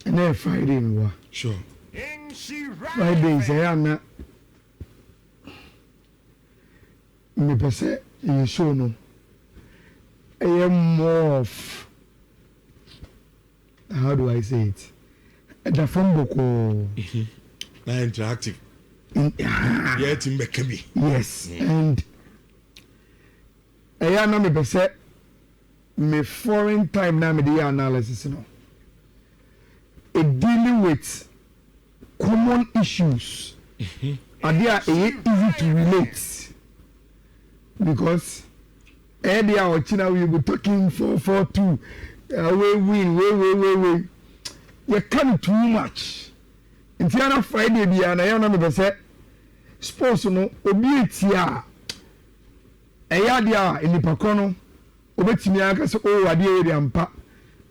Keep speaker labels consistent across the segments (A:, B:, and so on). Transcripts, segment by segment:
A: And then Friday me
B: Sure.
A: Friday say na me pese in show no. I am more of, how do I say it? The phone book
B: na interactive. Yeah, timbe kabi.
A: Yes, and I am me pese me foreign time na me the analysis no. It dealing with common issues. And they are easy to relate because earlier or China we were talking 4-4-2 way you can't too much in Tiana Friday be and I am say sports no obi etia eya in the pakono obetimi aka say oh ade area ampa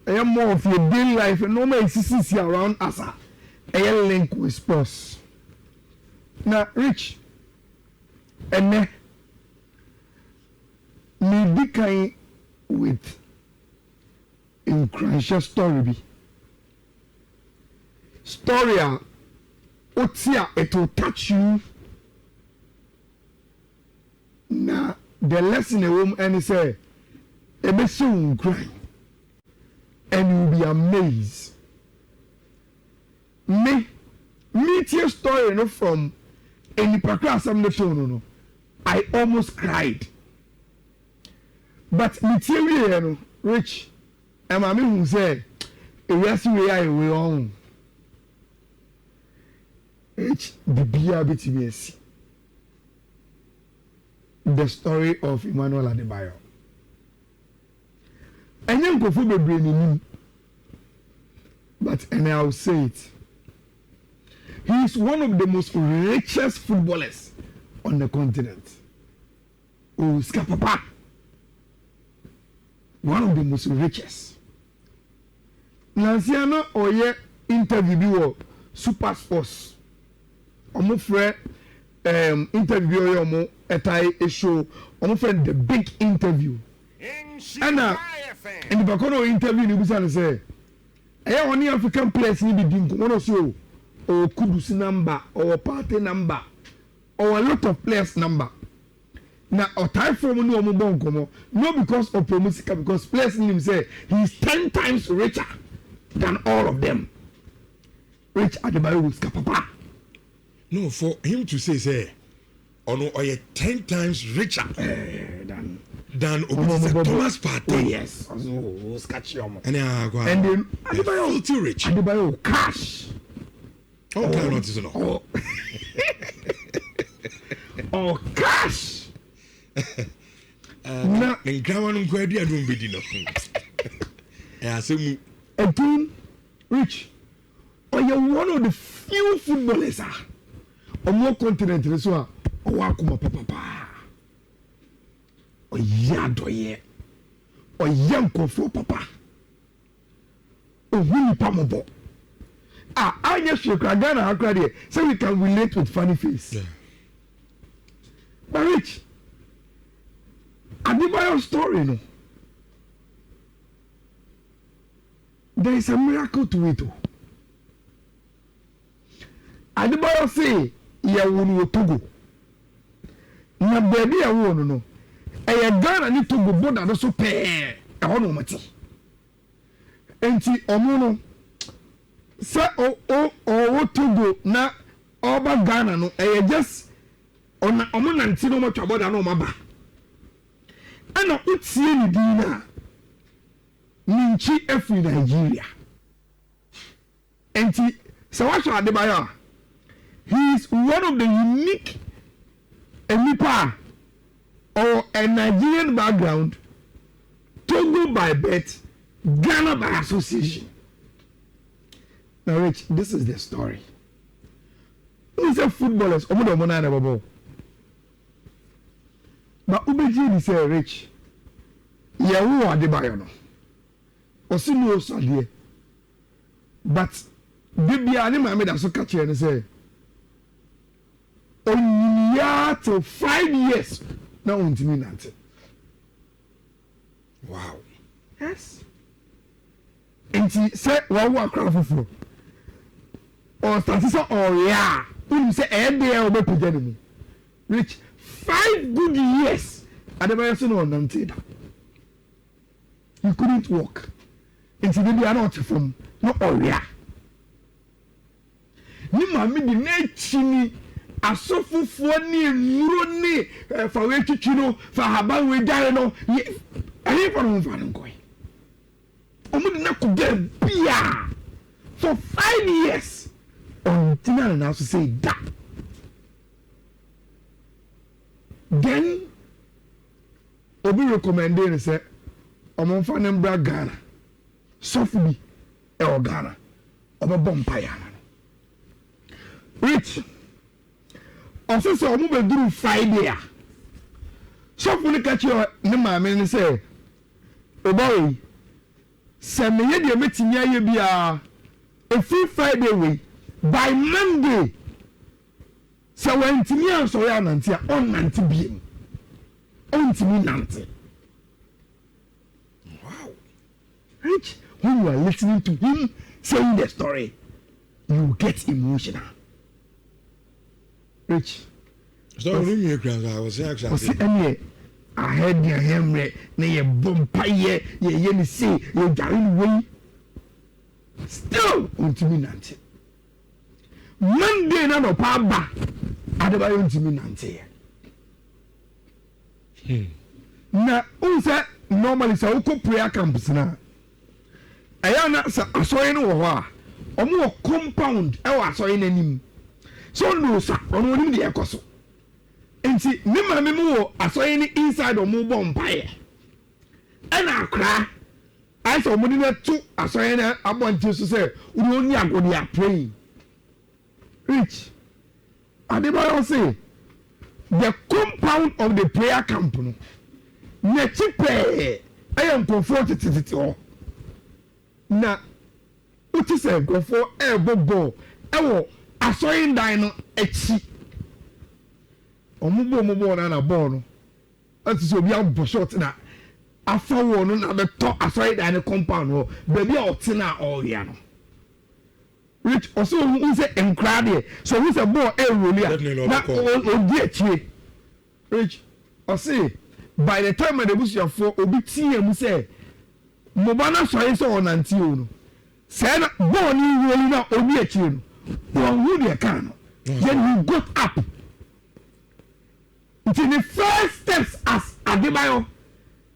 A: I am more of your daily life and no more existence around us a link with sports now rich and me be kind with incredible story otia it will touch you now the lesson a woman and say ebe so cry and you'll be amazed me your story no from any class I'm not no I almost cried. But material, no, rich, and I mean, who said, yes, we are we own. Rich, the BRBTBS. The story of Emmanuel Adebayor. And then go for the brain, but and I'll say it. He is one of the most richest footballers on the continent. Oh, Skapapa. One of the most richest. Nansiano oye interview biwo Super Sports. Omo frɛ interview oye omo etai show omo frɛ the big interview. Ana in the bakono interview ni busa ne say ɛyɛ oni African players ni bi din ko no so or Kudus number or party number or a lot of players number. Now, or time from no more no because of Promusica, because players in him say he's 10 times richer than all of them. Rich Adebayor with Kapapa.
B: No, for him to say, oh no, or 10 times richer than Thomas Partey.
A: Oh, yes, also scratch your
B: and
A: then
B: Adebayor too rich.
A: Adebayor cash.
B: Oh, not is
A: no. Oh, cash.
B: Na nkraman nkwadi adum bedi no asemu
A: again rich you one of the few footballers on more continent so akuma papa oyadoye oyankofo papa ohuni pamobo anya shekra Ghana akra there so we can relate with funny face but rich Adebayor story no. There is a miracle to it. Adebayor say ya wonu Togo. Na baby ya wonu no. E Ghana ni Togo border no so pe. E ho no mate. Enti omo no say o Togo na oba Ghana no e just ona omo nanti no mo twa border no maba. Ana utie ni dina minchi every Nigeria enti so what Adebayor he is one of the unique enipa or a Nigerian background Togo by birth Ghana by association. Now Rich, this is the story. Who's a footballers omo na babo but ubeji ni say Rich yawo Adebayor no osinu osade but bibia ni ma me da so ka kire ni say oniya to 5 years na untimi nante.
B: Wow.
A: Yes. Enti say wawo akra foforo or statisa or yeah when you say there or be reach 5 good years Adebayor say no nante da you couldn't walk into the be not from no area ni mami di na chini asofufuo ni enuro ni fa we twitwi no fa haba we dare no ayi fa no fa no koy omu di na ko get bia for 5 years on tina na so say that then obi recommended say omo fa nembra Ghana sofu bi e o Ghana obebọ mpaya rich also say omo be duru Friday a sofu ni ka chi ne maame ni say obawe se me ye de metimi aye bia every Friday we by Monday so when timi ansori ananti a on nanti biem on timi nanti. Wow. Rich, when you are listening to him saying the story, you get emotional. Rich.
B: So I was
A: actually I heard your hammer, na ye bompaye, ye ni say, ye garin way. Still on timi nanti. Monday na no pa ba Adebayor ntimi nante na unsa normally sa uko prayer camps na Ayala sa asoye no wo ho a omo compound e wa asoye nanim so no sa ono nim de ekoso enti me ma me mo asoye ni inside omo bompaye ana akra I saw omo ni to asoye na abonti so say uri oni agodi a praying. Rich, Adebayor say the compound of the prayer camp no na chipe I am comforted oh na uti say go for bobo ewo asoyin dan no echi omubo na ball no ati so bi am short na afa wo no na be to asoyin dan compound no baby a otina all ya no Rich also who say encrade so who say more earlier na odi Rich I say by the time the bush your for obi tie say mobana so yin so onanti o no say na born ni woli na obi achi no who dey can then you got up until the first steps as Adebayor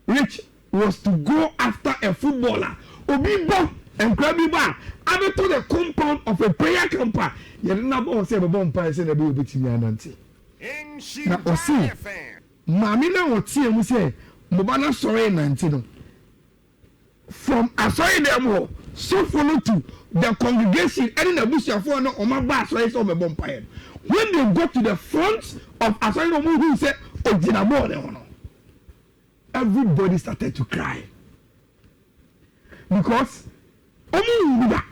A: Rich was to go after a footballer obi bo encrade ba abe to the compound of a prayer camper you na bo say be bon pa say na be obetimi ananti na osi mami na wotie mu say moba na sorry nanti no from asori dem ho so follow to the congregation any na busiafo no omagba asori so be bon pa when they go to the front of asori no who say ojina bo dem no everybody started to cry because omu wuda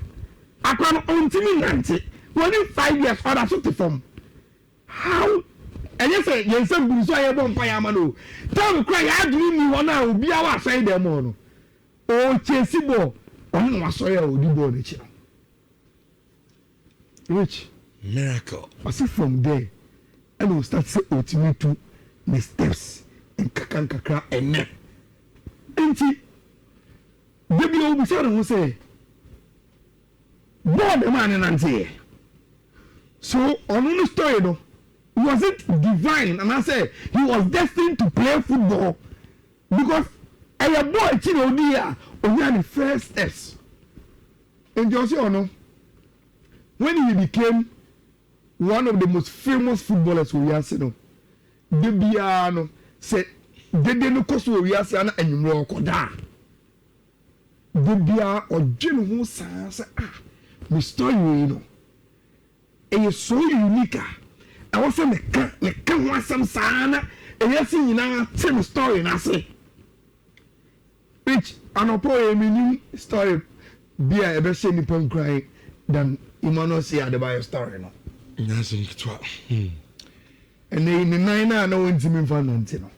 A: akwan ontimi nanti woni 5 years order so to form how and you say you say bu so aye bon pa ya ma no tell cry ya duru ni wona obi a wa say dem no o chesi bo on no so ya odi bo na chi Rich
B: miracle
A: was from there and we start say otimi to the steps and kakra ene enti baby o bi say no say board the man nanti so on the story no was it divine and I say he was destined to play football because a boy chino dia only the first steps and just you know when he became one of the most famous footballers we are seeing the biano said they didn't cost we are seeing and you koda the bia or jin who say the story you know it is so unique I was saying the can want some sana and you see now tell story na say which an mini story be a better say nippon cry than Emmanuel say Adebayor story no
B: yes it
A: and in the 9 na no intimi fan nanti no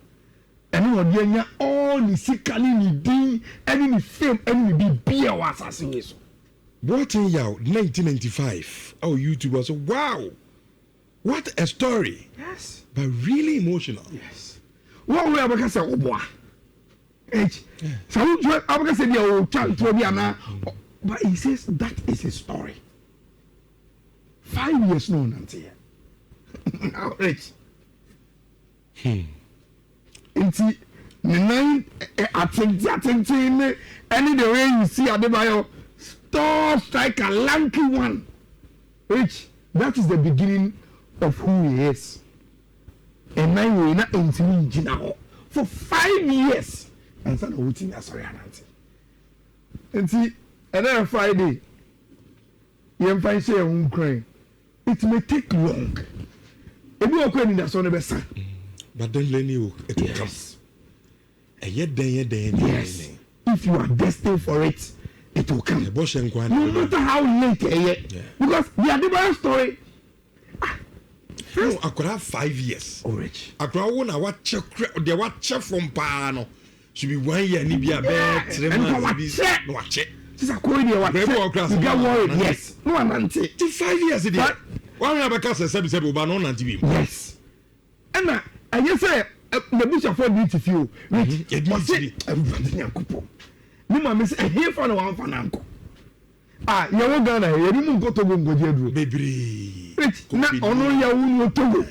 A: and no dey nya all the sikali ni din any ni fame any ni bibia wa asase we so
B: Watching you 1995. Oh, YouTube was wow. What a story.
A: Yes.
B: But really emotional.
A: Yes. What we have say oboa. So you have say the child to be ana. But he says that is a story. 5 years no nanti. Now rich. Inti nine attention any the way you see Adebayor star striker lanky one. Rich, that is the beginning of who he is. And now we're not into for 5 years. And so we're sorry, Nancy. And see, another Friday, you find say crying. It may take long. If you are going in the son of a son.
B: But then Lenny, it will come. And yet, yes.
A: If you are destined for it, it will come. No matter how late because the Adebayor story.
B: No, I could have 5 years.
A: Oh, rich.
B: I could have won a watch from Pano. Should be 1 year, maybe a bed, 3 months. No, watch it.
A: This is a coin here. You get worried. Yes. No, I'm not.
B: 5 years a day. One year because I said, but no, not TV.
A: Yes. And I just say, the bush of 4 beautiful. Rich. Everybody, Uncle. No, my miss, I hear from one for Uncle. Ah, you're Ghana. You didn't go to go, baby. Rich, not only your Togo.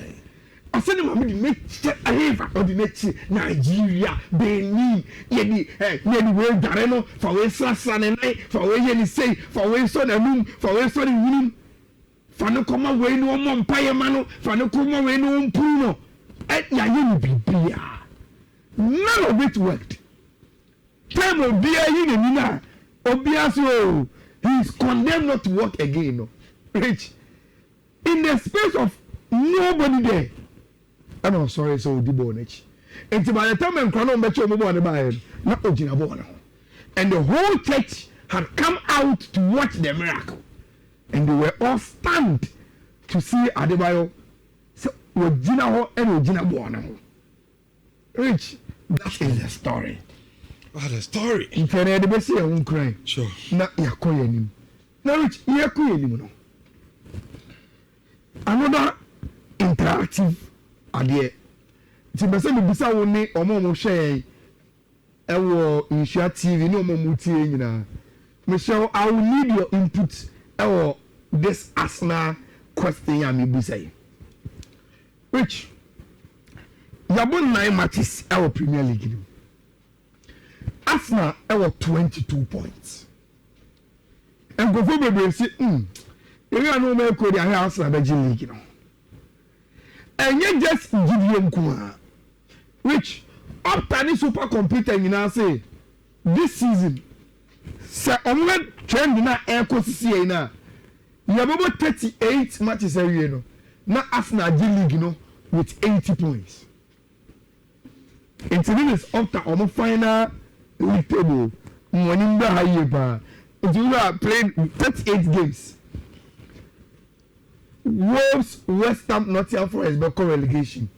A: I said, I'm going to make a haven of the next Nigeria, Benin, Yedi, where Dareno, for West Sun and night, for where you say, for West Sun and Moon, for West Sun and Moon, for no common way no more Paya Mano, for no common way no Puno, at Yayin Bibia. None of it worked. Time of beer in Nina, Obiaso, he is condemned not to work again. Rich, in the space of nobody there. I know, sorry, so the bonnet. And by the time I'm crying, bet you move on the buyer, not Ojina. And the whole church had come out to watch the miracle. And they were all stunned to see Adebayor. So, Ojina and Ojina Bono. Rich, that is the story.
B: What a story.
A: You can hear the best here, won't cry.
B: Sure.
A: Not Yakoyanim. Now, Rich, Yakoyanim. Another interactive idea. Ti bese me bisa wo ni omo mo hwe ewo Nhyira TV no mo mutie nyina. Michelle, I will need your input ewo this Arsenal question ya me bisa. Which yabo 9 matches ewo Premier League. Arsenal ewo 22 points. And go for be say area no me ko di Arsenal be league no. And yet just Gideon Kuma, which up to the supercomputer you now say this season, say only trend na echo CCA na. You have about 38 matches every year no. Now Arsenal league you know with 80 points. Until this is up to our final league table. Winning the high pa. You are playing 38 games. Wolves, West Ham, Nottingham Forest, Beko relegation.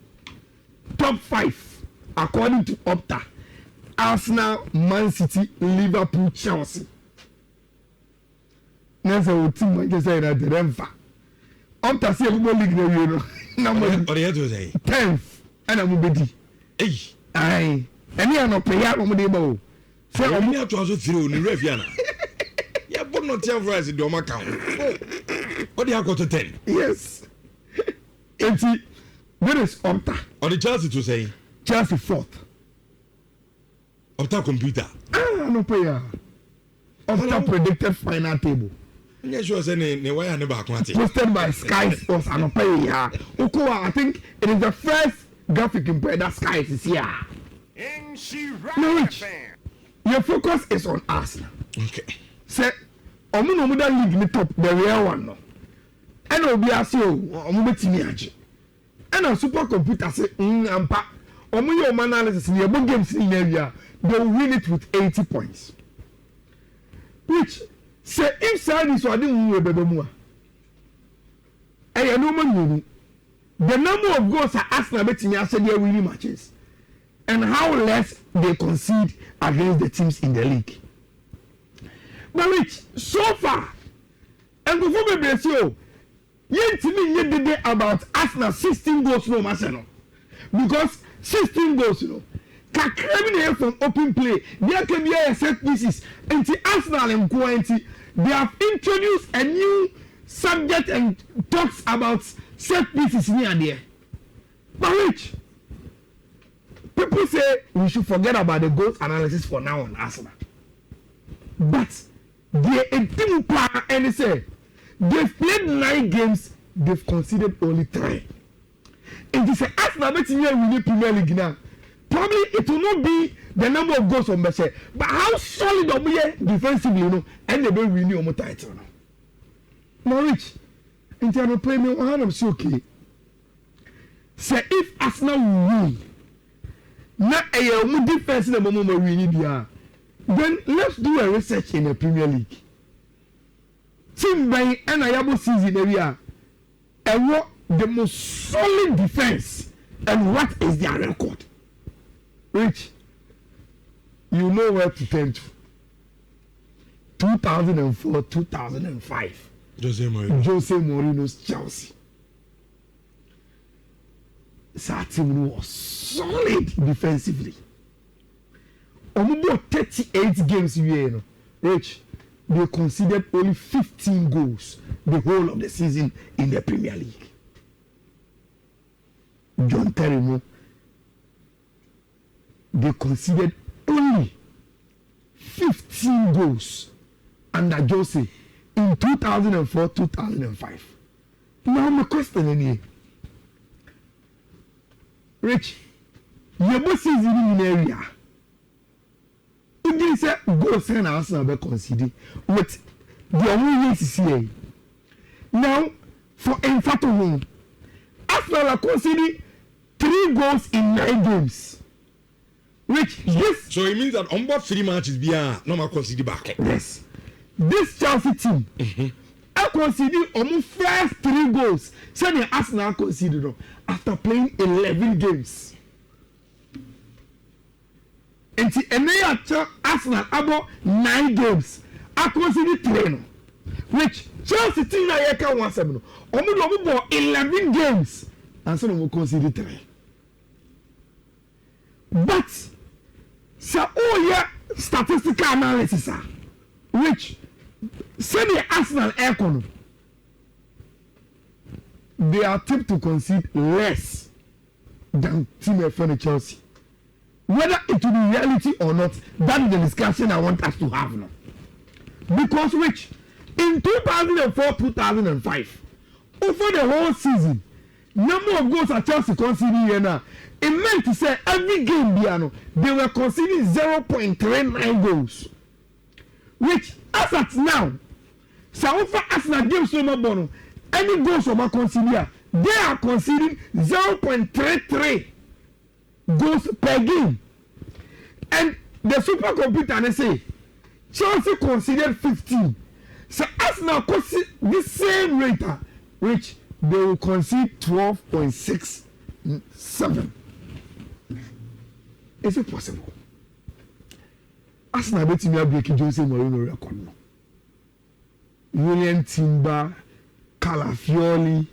A: Top 5 according to Opta. Arsenal, Man City, Liverpool, Chelsea. That's a team Manchester United. Opta say football league you know. Number 10th. And I'm ready.
B: Hey.
A: Aye. And you are not playing on the ball.
B: Say I'm here to also throw in Reviana. Yeah, but Nottingham Forest in the account. What do you go to 10?
A: Yes. And see, there is Opta.
B: Or the Chelsea to say?
A: Chelsea 4th.
B: Opta computer.
A: No player. Opta predicted final table.
B: I'm sure saying why I never quantity.
A: Posted by Sky Sports and player. Okoa, I think it is the first graphic in that Sky is here. Norwich, your focus is on Arsenal.
B: Okay.
A: Say, Omunomuda league in the top, the real one no. And Obiasio, Omubetimi Aji. And a supercomputer say, Ampa, Omuyo analysis in your games in area, they will win it with 80 points. Which, say, if Saudi so I didn't win a Bebemua. And no man the number of goals are Arsenal betting after their winning matches. And how less they concede against the teams in the league. But Rich, so far, And before we bless you, you did about Arsenal 16 goals no Marcelo. Because 16 goals, Kakremin from open play, there can be a set pieces. And the Arsenal and Quanti, they have introduced a new subject and talks about set pieces near there. But which people say we should forget about the goals analysis for now on Arsenal. But they a team plan and say they've played 9 games, they've conceded only 3. And they say Arsenal betting here we need Premier League now. Probably it will not be the number of goals on Messi, but how solid are we defensively, and they don't win your title now. Norwich, in terms of playing, I'm so okay. Say if Arsenal win, not a defense in the moment we need here, then let's do a research in the Premier League. Team by an Ayala season area, and what the most solid defense, and what is their record? Rich, you know where to turn to. 2004, 2005. Jose Mourinho's Chelsea. That team was solid defensively. About 38 games here, Rich, they conceded only 15 goals the whole of the season in the Premier League. John Terry, they conceded only 15 goals under Jose in 2004-2005. Now my question is, Rich, your boss is in an area. If they say goals and Arsenal be conceded with the only here. Now, for Infato, Arsenal are conceding 3 goals in 9 games. Which this
B: so it means that on board 3 matches be no more consider back.
A: Yes. This Chelsea team I consider almost first 3 goals. So the Arsenal considered after playing 11 games. And the Arsenal about 9 games. I consider 3 which Chelsea team na yeka 1-7 almost 11 games and so we consider 3. But so statistical analysis which say the Arsenal economy they are tipped to concede less than team of Chelsea. Whether it will be reality or not, that is the discussion I want us to have now. Because which in 2004-2005 over the whole season number of goals at Chelsea conceding here now, it meant to say every game they were conceding 0.39 goals. Which as at now, so far Arsenal games no more any goals from conceding, they are conceding 0.33 goals per game. And the supercomputer they say Chelsea conceded 15. So Arsenal concede the same rate, which they will concede 12.67. Is it possible? Arsenal bet me break Jose Mourinho record no. William Timber, Calafiori,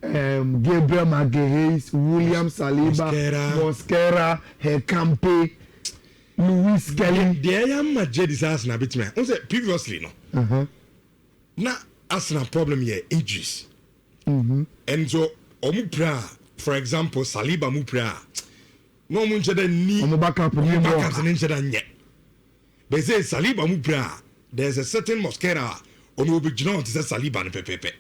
A: Gabriel Magalhaes, William Saliba, Mosquera, Hecampe, Luis Kelly.
B: The am Jedis Arsenal bet me. On say previously no. Na Arsenal problem here injuries. And so omupra, for example, Saliba mupra. No munchada ni
A: backup
B: nye. They say Saliba mupra. There's a certain Mosquera on will be to say Saliba and pepe.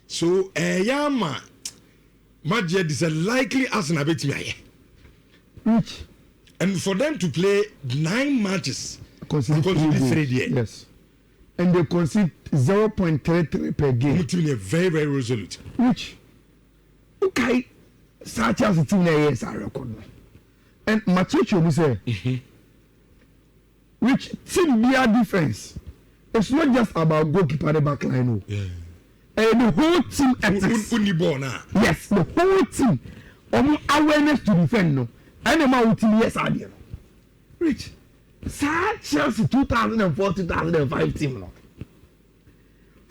B: So yama Majed is a likely Arsenal bet me. And for them to play 9 matches,
A: concede 3 yes. And they concede 0.33 per game.
B: Very, very resolute.
A: Which okay, such as the team is a record. And Machicho will say, which team be a difference. It's not just about goalkeeper the back line.
B: Yeah.
A: And the whole team ethics. Yes, the whole team. Awareness to defend no. And the man team yes idea. Rich. Sad Chelsea 2004-2005 team no.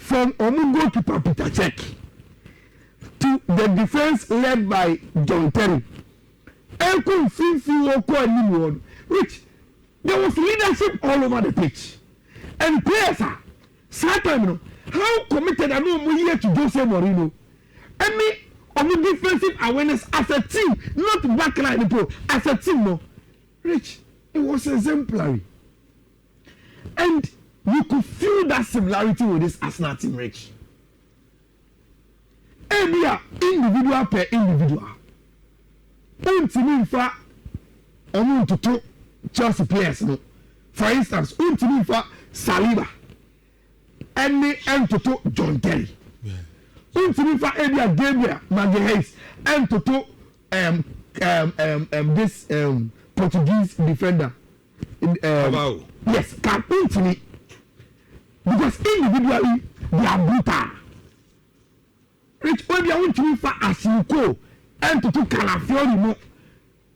A: from Omu goalkeeper Peter Cech to the defense led by John Terry. Elko Fifi Woko and which there was leadership all over the pitch. And players are certain how committed are no more here to Jose Mourinho. Any of the defensive awareness as a team, not backline pro, as a team, no. Rich, it was exemplary. And you could feel that similarity with this Arsenal team, Rich. And they are individual per individual. Untimi fa omu to Chelsea players no. For instance, untimi fa Saliba. Any to John Terry. Untimi fa Elia Gabriel Magalhaes and to this Portuguese defender. Yes, can untimi because individually they are brutal. Rich when they are untimi fa Asiuko and to Calafiori mo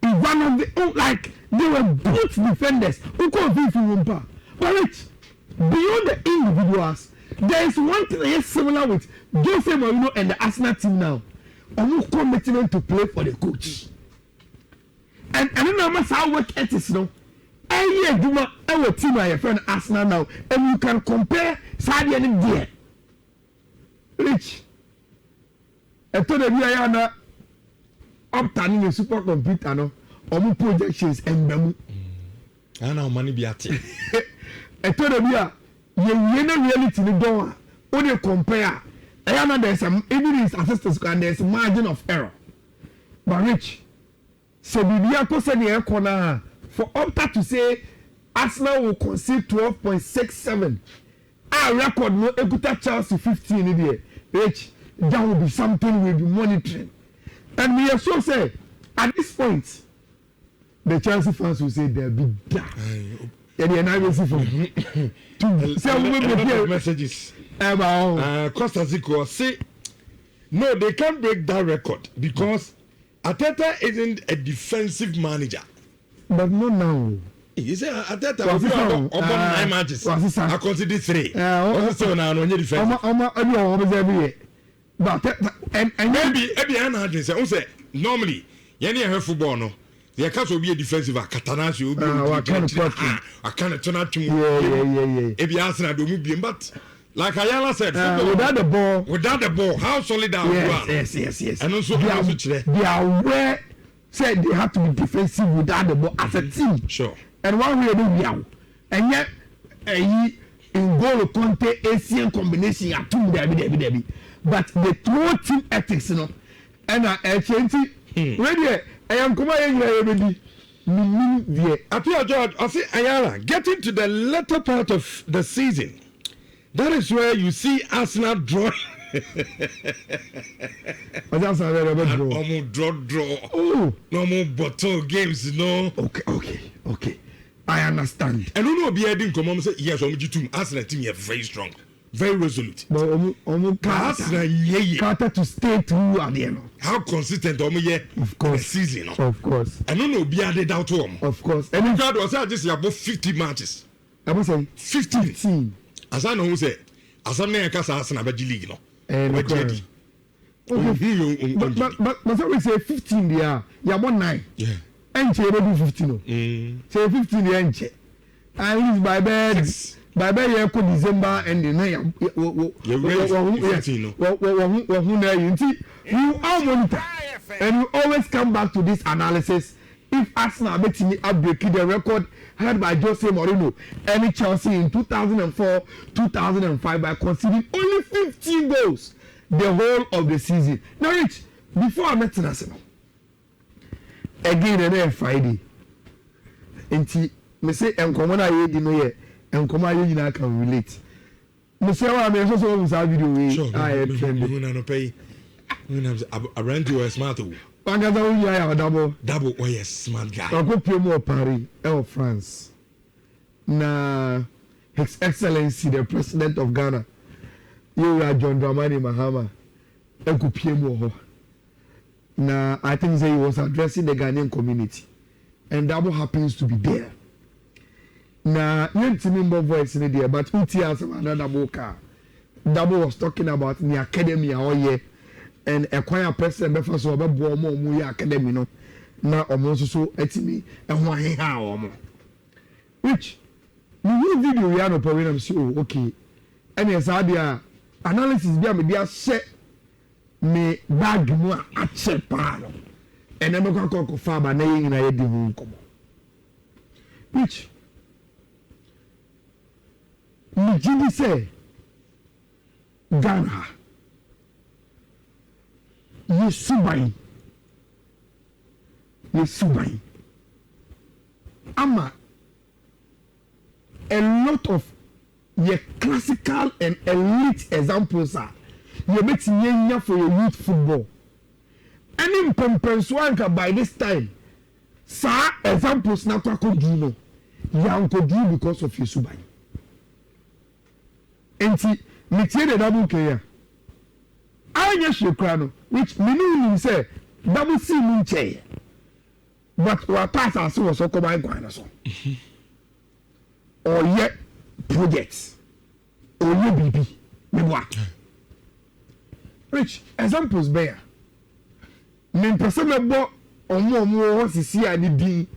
A: is one of the like they were brute defenders who could be Wumpa. But Rich, beyond the individuals, there is one thing that is similar with Jose Mourinho and the Arsenal team now. Omu commitment to play for the coach. And I don't know how work ethics no. Every Juma, our team are your friend Arsenal now, and you can compare Saudi and India. Rich, I told you Ayala upturning a supercomputer no, omu projections and bemu.
B: I know money be at it.
A: I told you you reality ni don when you compare. I know there's some even his assistants and there's a margin of error. But Rich, so Bibia said the corner for Opta to say Arsenal will concede 12.67. Our record no Equator Chelsea 15 in there. Rich, that will be something we'll be monitoring. And we also say at this point, the Chelsea fans will say they'll be dark. And the analysis from to say
B: messages. Costa Zico say no, they can't break that record because Arteta isn't a defensive manager.
A: But not now.
B: He said Arteta will be 9 matches. I consider 3. Also now no defense.
A: But and
B: maybe Anna say normally any football no. There can't be a defensive Catanasi will be I can't turn out to me. If you answer, but like Ayala said,
A: without the ball,
B: how solid are we?
A: Yes.
B: And also,
A: they are aware, said they have to be defensive without the ball as a team.
B: Sure.
A: And one way they are, and yet, in goal Conte Asian combination at two Debbie. But the two team ethics, you know, and I change it. I am coming here.
B: Appear George, I say Ayala, getting to the latter part of the season. That is where you see Arsenal draw. Draw.
A: Oh,
B: no more bottle games, no.
A: Okay. I understand.
B: And you know, be adding come say yes, Arsenal team is very strong, very resolute.
A: But Carter to stay through at the end.
B: How consistent
A: of course
B: the season?
A: Of course.
B: And no be added out to them.
A: Of course.
B: And if God was just about 50 matches.
A: I was saying
B: 15. As I know who say, as I know Arsenal league no.
A: Okay. But so we say 15 there. Yeah, 1-9.
B: Yeah.
A: And she do 15 no. Say 15 there and che. And it is by bed. By year ko December and the night you all monitor and you always come back to this analysis if Arsenal bet me breaking the record held by Jose Mourinho and Chelsea in 2004 2005 by conceding only 15 goals the whole of the season. Now Rich, before I met Arsenal again on Friday nti me say enkomo na ye di no ye and come out you can relate. Monsieur, me so so this video we I trend.
B: You no pay. You around you a smart.
A: Pangasa we are double.
B: Oh yes, smart guy.
A: I go play more Paris or France. Na His Excellency the President of Ghana. You are John Dramani Mahama. I go play more. Na I think he was addressing the Ghanaian community. And Dabo happens to be there. Na yentimi mbo voice ni there but uti as another boka Double was talking about the academy all year, and a choir president before so about Bomo academy no. Now almost so etimi and one how which you video we are no problem so okay. And yes, idea analysis be media set me bag mu a check pano. And I'm going to go far by name in a divine come. Which Nhyira say Ghana Yesubai Ama a lot of your classical and elite examples are you make nyanya for your youth football. Any mpempensuanka by this time sa examples na kwa kodu no because of Yesubai. Enti metie the double care anya shekra no which meaning say double C mean che but what pass as was so come by so or yet projects or you BB me what rich examples bear me person me bo omo sisi ani din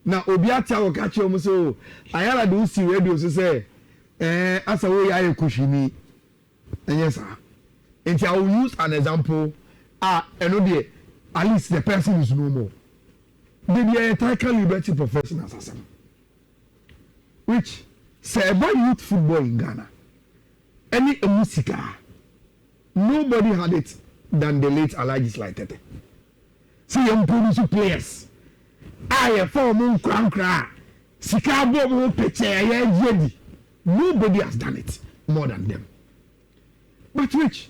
A: na obi atia wo ka che omo so Ayala do si radio so say asa wo ya ekushini yes sir. And I will use an example and at least the person is no more. They are entitled liberty professionals as which say about youth football in Ghana. Any musica, nobody had it than the late Alhaji Slightete. See young producer players. I form crankra. Sikabo peche. Nobody has done it more than them. But which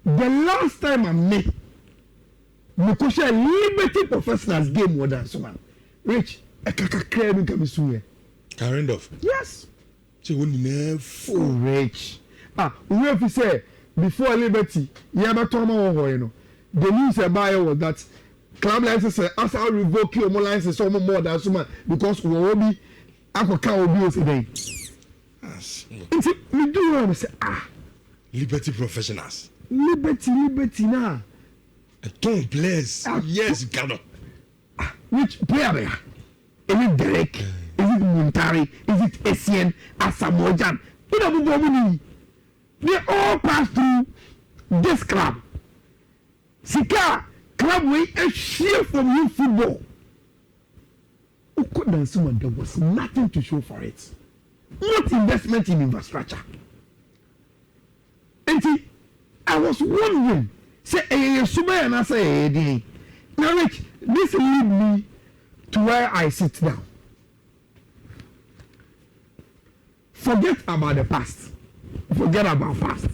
A: the last time I met Mokosha Liberty Professionals game more than someone. Rich, a kakakre come soon.
B: Kind of.
A: Yes.
B: So when you full
A: rich. We have to say before Liberty, you have a trauma. The news about was that club license as I revoke your license some more than someone because we will be Aqua today. We do want to say
B: Liberty Professionals.
A: Liberty now.
B: Don't bless. Yes, Ghana.
A: Which player there? Is it Derek? Is it Muntari? Is it Essien? Asamoah? They all pass through this club. Sika club way a share from you football. There was nothing to show for it. Not investment in infrastructure. And I was wondering, say, and I say, now, Rich, this lead me to where I sit down. Forget about the past. Forget about past.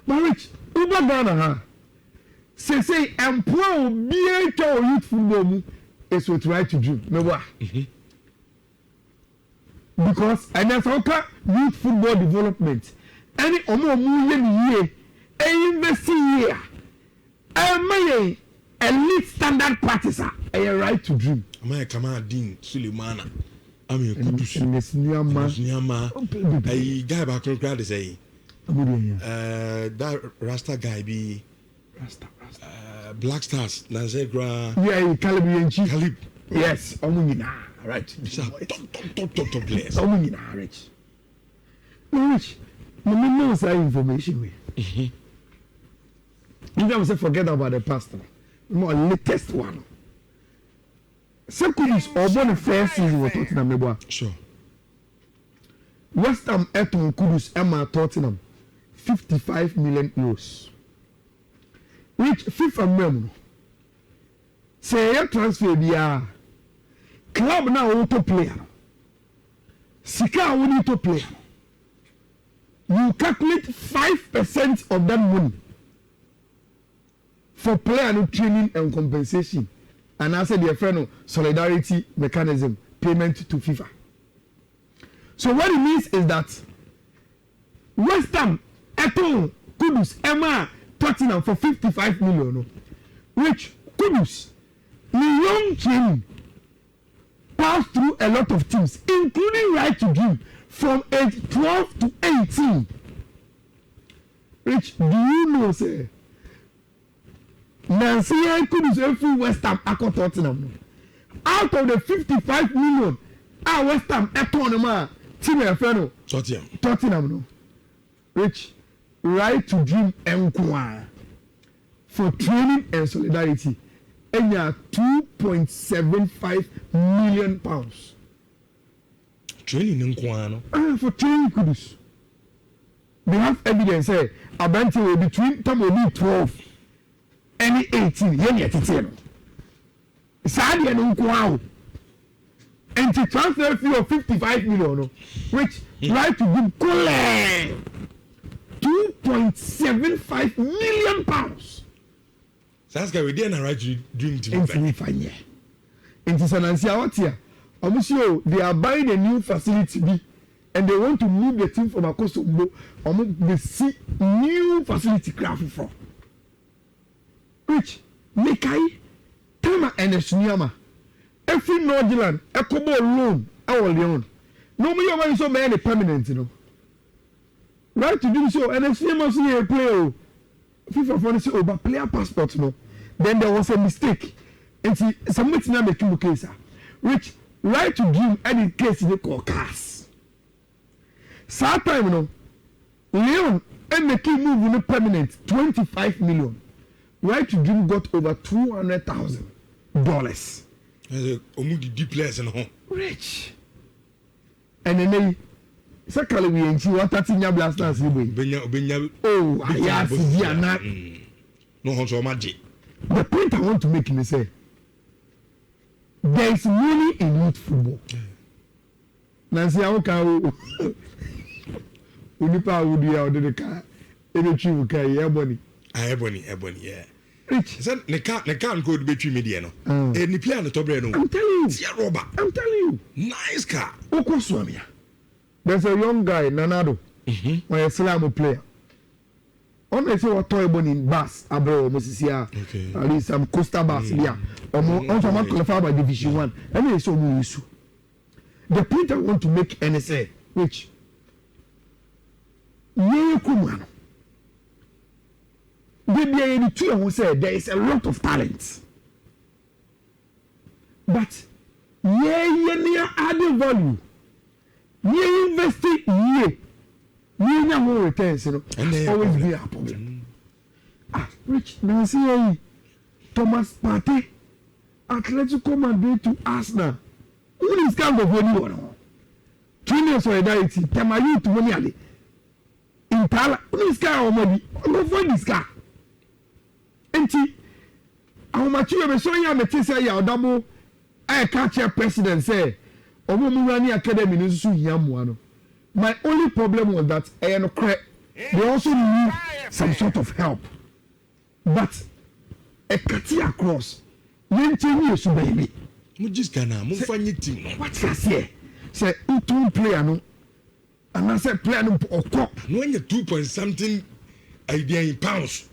A: But Rich, Uber Ghana, say, employ be a youth football is what try to do. No what? Because and there's okay youth football development. Any year, investing year, my elite standard practice a right to dream.
B: My command Dean Suleimana. I'm your Kudus. A guy back on crowd is that Rasta guy be Rasta. Black Stars, Nanzegra.
A: Yeah,
B: Calib.
A: Yes, right.
B: Top players.
A: Rich. Rich, no knows that information. You never say forget about the past. More latest one. Second is Obon first season we're talking about.
B: Sure.
A: West Ham Eton Kudus Emma Tottenham 55 million euros. Which FIFA memo say a transfer be club now auto player. Sika we need to play. You calculate 5% of that money for player no training and compensation. And I said the friend solidarity mechanism payment to FIFA. So what it means is that West Ham, Eton, Kudus, Emma, Tottenham for 55 million, which Kudus, the young training passed through a lot of teams, including Right to Dream from age 12 to 18. Rich, do you know, say, Nancy Kudus every West Ham akọ Tottenham. Out of the 55 million, our West Ham economy team efeno Tottenham no. Rich, right to dream enquire for training and solidarity. And you are 2.75 million pounds.
B: Training enquire no.
A: For training Kudus. They have evidence say Abante will between time will be 12 any 18 yet 10. Sadly and unquote. And to transfer fee of 55 million, which right to give 2.75 million pounds.
B: That's why we didn't right to dream to
A: be fine. Into Sanansia what here? They are buying a new facility and they want to move the team from Akosombo they see new facility craft from. Which Mekai Tama and Esuniama. Every Northland, Ecobo loan, our Leon. No more you so many permanent, you know. Right to do so, and Esuniama see a player. FIFA for say, but player passport, no. Then there was a mistake. And see, somebody now make you case, which right to give any case they call cars. Sad time, you know. Leon and the key move in a permanent 25 million. Right to dream got over $200,000.
B: Players and home.
A: Rich. And then they secondly we ain't what that's in your blasters. Oh, I see not.
B: No so magic.
A: The point I want to make is say there is money in youth football. Nancy, how can Unipa would be out of the car? Any tree will carry Ebony. Ebony, yeah. Rich.
B: Ne can't go to between media no. Any play on the top no.
A: I'm telling you.
B: Robert.
A: I'm telling you.
B: Nice car.
A: Okoswamia. There's a young guy, Nanado. When a Slam player. On the say what toy born in Bass, Abro, Mosisia.
B: Okay.
A: At least some Costa Bass, yeah. Or more qualified by Division 1. I mean, so we use. The point I want to make and say, which yeah, Kumano. Baby, who said there is a lot of talent, but near added value, near investing, near more returns, you know, always be a problem. Rich, now see, Thomas Partey, Atletico Madrid to Arsenal. Who is kind of anyone? Training solidarity, Tamayu to Moniali. In Tala, who is kind of money? Avoid this guy. Enti how much you be so ya me say ya double catch president say omo mu rani academy no so hia mo no. My only problem was that no credit they also need some sort of help, but a cutting across yencheni yesu baby
B: mo just kana mo fa team
A: what you say two player no and I said player no okọ
B: no any 2.something idea in pounds.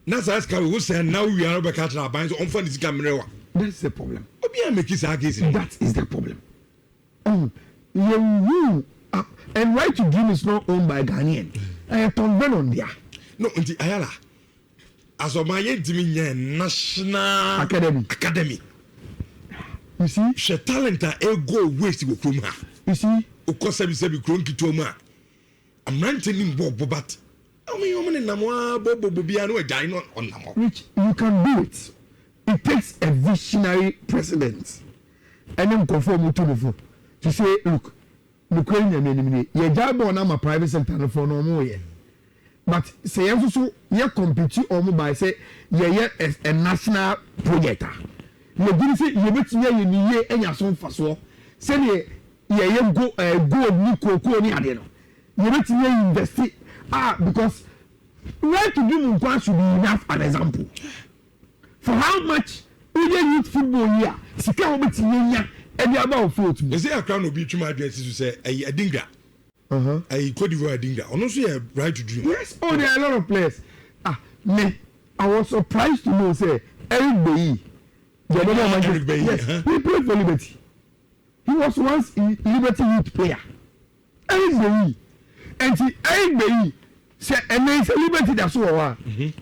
B: That's who said now we are not catching our binds on funny camera.
A: That's the problem.
B: That
A: is the problem. And right to dream is not owned by Ghanaian. I have on there.
B: No, until Ayala. As of my National Academy.
A: You see?
B: She talent a go waste with Kroma.
A: You see?
B: Of course, I said, Kronki. I'm ranting Bob, but. Rich,
A: you can do it. It takes a visionary president and then conform to the phone to say, look, your job on a private sector for no more. But say also you compete on by say a national project. You didn't say you bet me you and your son for so. Say you go ni koko ni ade no. You bet me invest because right to do Munkwan should be enough an example. For how much youth football here, Sika Obetinya, and the about foot.
B: Is there a crown of beach my address to say a dinga? A Cote d'Ivoire dinga. Honestly, a right to dream.
A: Yes, oh, there are a lot of players. Me, I was surprised to know, say, Eric Bailly. Yes, he played for Liberty. He was once a Liberty youth player. ɛyɛ ɛnti ɛyɛ sɛ ɛnɛ sɛ liberty da so wɔ hɔ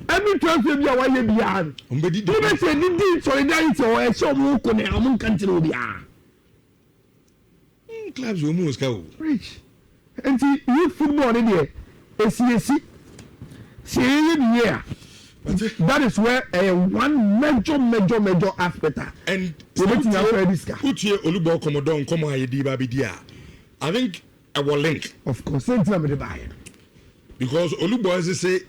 A: a ɛbi transfer bi a wɔayɛ biara no liberty didi solidarity wɔ ɛhyɛ ɔmo ko ne ɔmo nka nkyerɛ obiara
B: clubs wɔ mu wɔ sika o
A: rich nti youth football ne deɛ esi sɛ ɛyɛ ne yie a that is where one major aspect
B: and
A: wetin na fɛ disca
B: utie olugbo komodo nkomo ayedi ba bi dia I think I will link
A: of course same thing with the buyer
B: because olugbo say